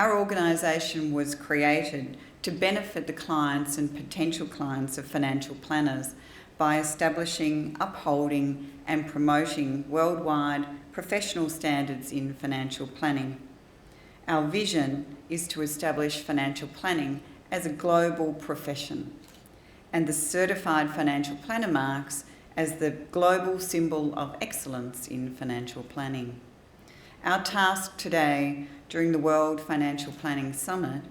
Our organisation was created to benefit the clients and potential clients of financial planners by establishing, upholding and promoting worldwide professional standards in financial planning. Our vision is to establish financial planning as a global profession, and the Certified Financial Planner marks as the global symbol of excellence in financial planning. Our task today during the World Financial Planning Summit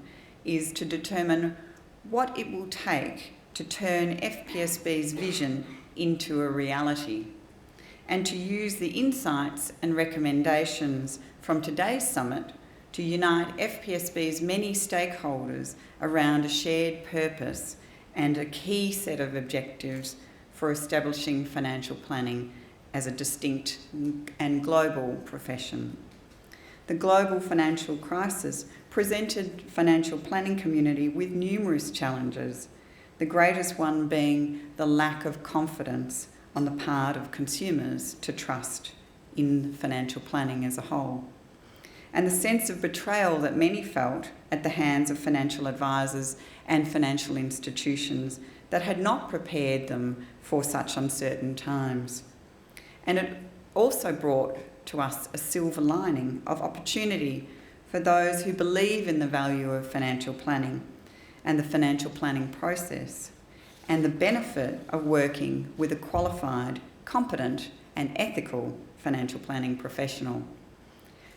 is to determine what it will take to turn FPSB's vision into a reality, and to use the insights and recommendations from today's summit to unite FPSB's many stakeholders around a shared purpose and a key set of objectives for establishing financial planning as a distinct and global profession. The global financial crisis presented financial planning community with numerous challenges, the greatest one being the lack of confidence on the part of consumers to trust in financial planning as a whole, and the sense of betrayal that many felt at the hands of financial advisors and financial institutions that had not prepared them for such uncertain times. And it also brought to us a silver lining of opportunity for those who believe in the value of financial planning and the financial planning process, and the benefit of working with a qualified, competent and ethical financial planning professional.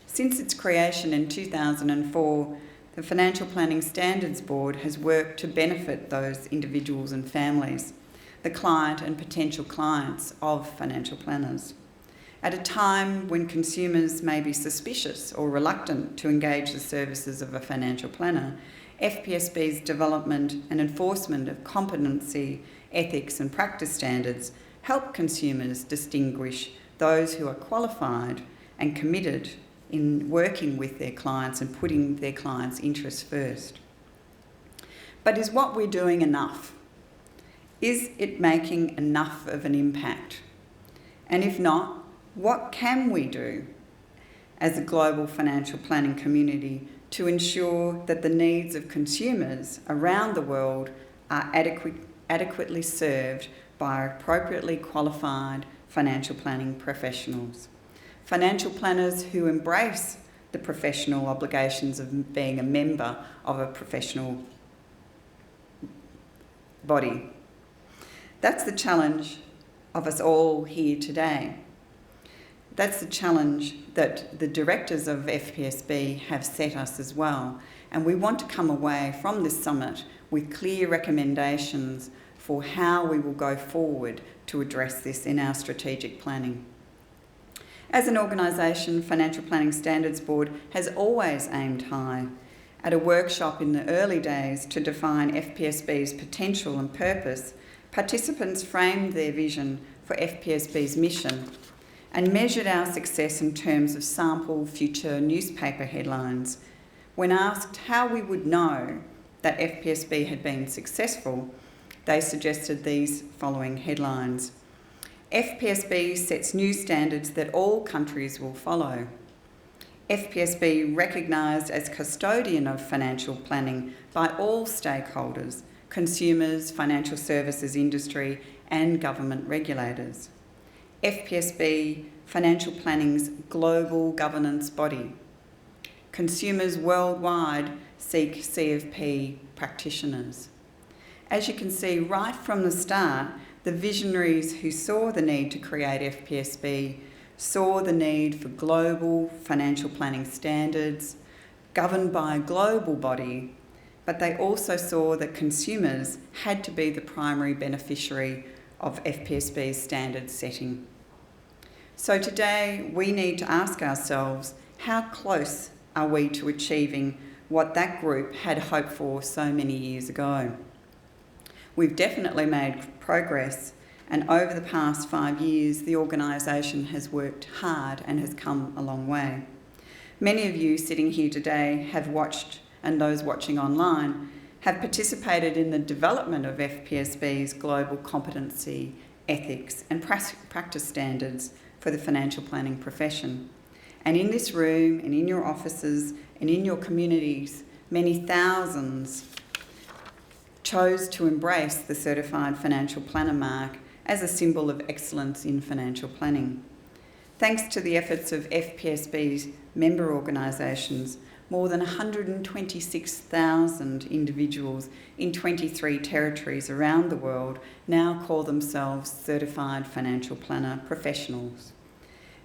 Since its creation in 2004, the Financial Planning Standards Board has worked to benefit those individuals and families, the client and potential clients of financial planners. At a time when consumers may be suspicious or reluctant to engage the services of a financial planner, FPSB's development and enforcement of competency, ethics and practice standards help consumers distinguish those who are qualified and committed in working with their clients and putting their clients' interests first. But is what we're doing enough? Is it making enough of an impact? And if not, what can we do as a global financial planning community to ensure that the needs of consumers around the world are adequately served by appropriately qualified financial planning professionals? Financial planners who embrace the professional obligations of being a member of a professional body. That's the challenge of us all here today. That's the challenge that the directors of FPSB have set us as well, and we want to come away from this summit with clear recommendations for how we will go forward to address this in our strategic planning. As an organisation, Financial Planning Standards Board has always aimed high. At a workshop in the early days to define FPSB's potential and purpose, participants framed their vision for FPSB's mission and measured our success in terms of sample future newspaper headlines. When asked how we would know that FPSB had been successful, they suggested these following headlines. FPSB sets new standards that all countries will follow. FPSB recognised as custodian of financial planning by all stakeholders, consumers, financial services industry and government regulators. FPSB, financial planning's global governance body. Consumers worldwide seek CFP practitioners. As you can see right from the start, the visionaries who saw the need to create FPSB saw the need for global financial planning standards governed by a global body, but they also saw that consumers had to be the primary beneficiary of FPSB's standard setting. So today we need to ask ourselves, how close are we to achieving what that group had hoped for so many years ago? We've definitely made progress, and over the past 5 years, the organisation has worked hard and has come a long way. Many of you sitting here today have watched, and those watching online, have participated in the development of FPSB's global competency, ethics and practice standards for the financial planning profession. And in this room and in your offices and in your communities, many thousands chose to embrace the Certified Financial Planner mark as a symbol of excellence in financial planning. Thanks to the efforts of FPSB's member organisations, more than 126,000 individuals in 23 territories around the world now call themselves Certified Financial Planner professionals.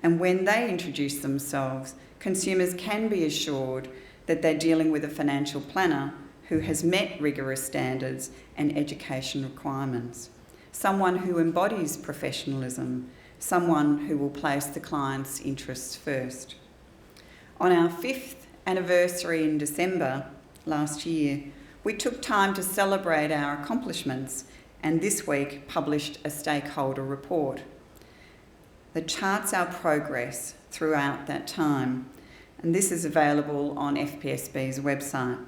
And when they introduce themselves, consumers can be assured that they're dealing with a financial planner who has met rigorous standards and education requirements, someone who embodies professionalism, someone who will place the client's interests first. On our 5th anniversary in December last year, we took time to celebrate our accomplishments and this week published a Stakeholder Report that charts our progress throughout that time, and this is available on FPSB's website.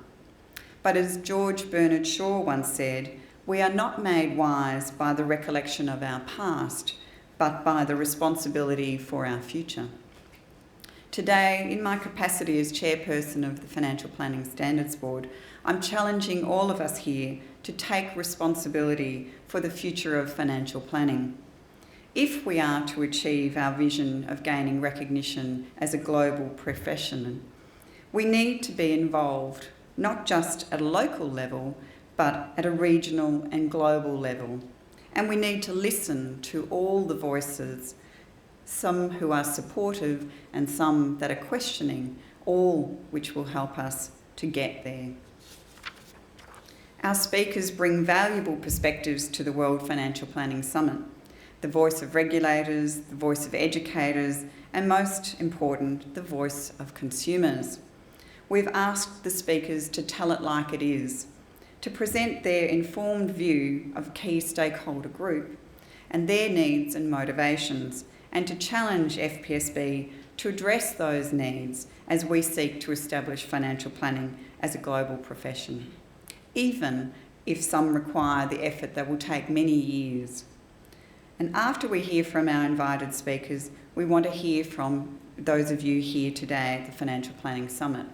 But as George Bernard Shaw once said, we are not made wise by the recollection of our past, but by the responsibility for our future. Today, in my capacity as chairperson of the Financial Planning Standards Board, I'm challenging all of us here to take responsibility for the future of financial planning. If we are to achieve our vision of gaining recognition as a global profession, we need to be involved, not just at a local level, but at a regional and global level. And we need to listen to all the voices, some who are supportive and some that are questioning, all which will help us to get there. Our speakers bring valuable perspectives to the World Financial Planning Summit, the voice of regulators, the voice of educators, and most important, the voice of consumers. We've asked the speakers to tell it like it is, to present their informed view of key stakeholder group and their needs and motivations, and to challenge FPSB to address those needs as we seek to establish financial planning as a global profession, even if some require the effort that will take many years. And after we hear from our invited speakers, we want to hear from those of you here today at the Financial Planning Summit.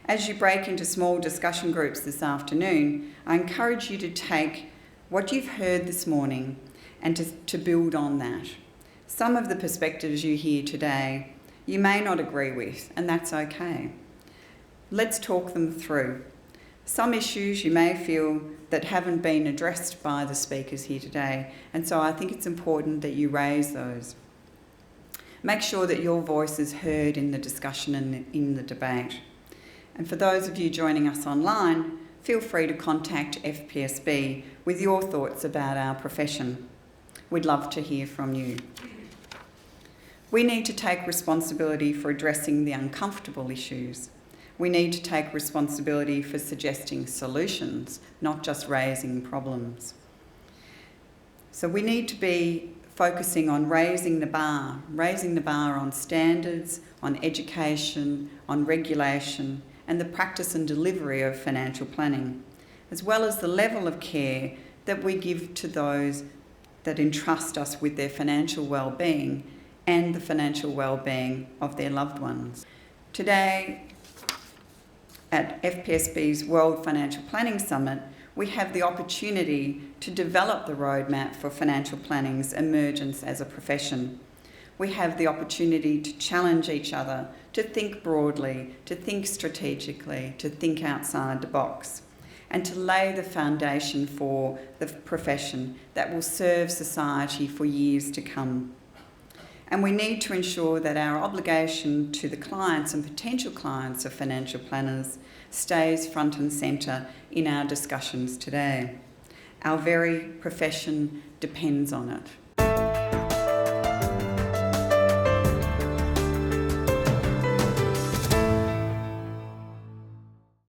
As you break into small discussion groups this afternoon, I encourage you to take what you've heard this morning and to build on that. Some of the perspectives you hear today you may not agree with, and that's okay. Let's talk them through. Some issues you may feel that haven't been addressed by the speakers here today, and so I think it's important that you raise those. Make sure that your voice is heard in the discussion and in the debate. And for those of you joining us online, feel free to contact FPSB with your thoughts about our profession. We'd love to hear from you. We need to take responsibility for addressing the uncomfortable issues. We need to take responsibility for suggesting solutions, not just raising problems. So we need to be focusing on raising the bar on standards, on education, on regulation, and the practice and delivery of financial planning, as well as the level of care that we give to those that entrust us with their financial well-being and the financial well-being of their loved ones. Today, at FPSB's World Financial Planning Summit, we have the opportunity to develop the roadmap for financial planning's emergence as a profession. We have the opportunity to challenge each other, to think broadly, to think strategically, to think outside the box, and to lay the foundation for the profession that will serve society for years to come. And we need to ensure that our obligation to the clients and potential clients of financial planners stays front and centre in our discussions today. Our very profession depends on it.